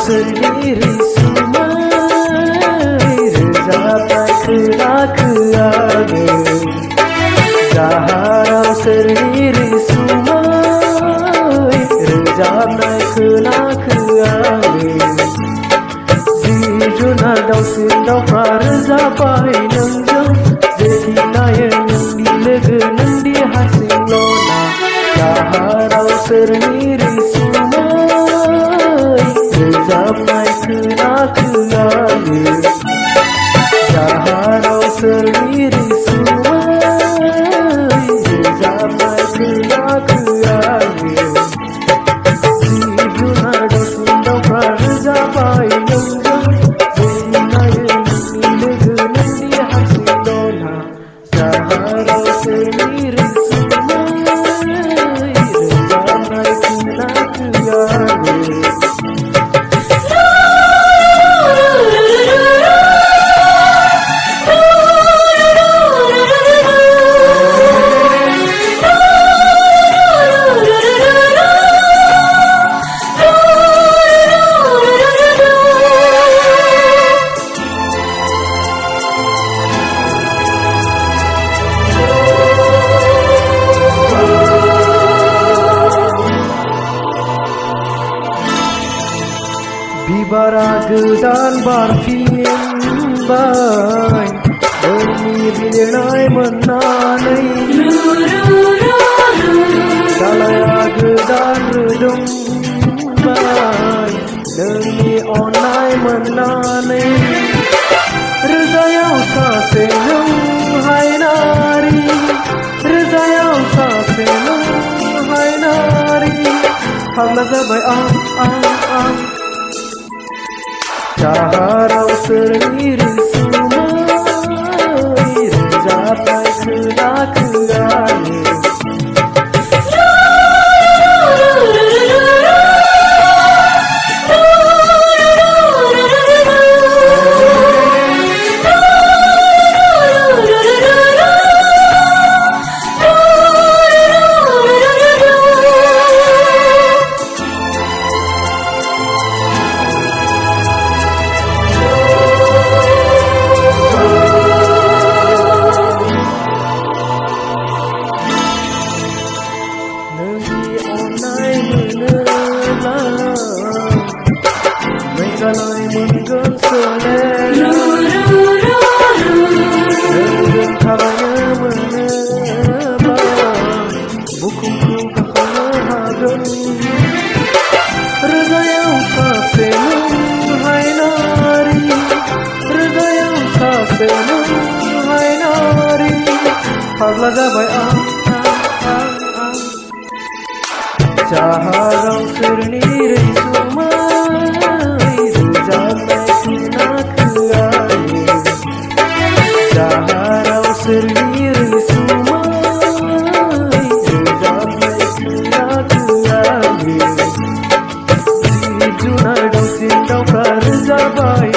sendiri sumai rezapai kena-kena Zaharau sendiri sumai rezapai kena-kena Zijuna dau sindau prarezapai nengjang Zetinaya nang dilega nang dihasing lona Zaharau sendiri sumai rezapai kena-kena Zaharau sendiri sumai rezapai kena-kena Zijuna dau sindau prarezapai nengjang Zetinaya nang dilega nang dihasing lona Zaharau sendiri sumai rezapai kena-kena Bibara gedan barfimbay Demi bilinay menanay Dalaya gedan redumbay Demi onay menanay Rezayaw sa senang hai nari Rezayaw sa senang hai nari Hagla zabay Zaharau sendiri sumai rezapai kena-kena Mengalai menggon selera Dengan kalanya menebang Bukuku kakana hagen Rezayau sa senang hai nari Rezayau sa senang hai nari Hagla zabai Zaharau sendiri sumai rezapai kena-kena Zaharau sendiri sumai rezapai kena-kena Zijuna dau sindau prarezapai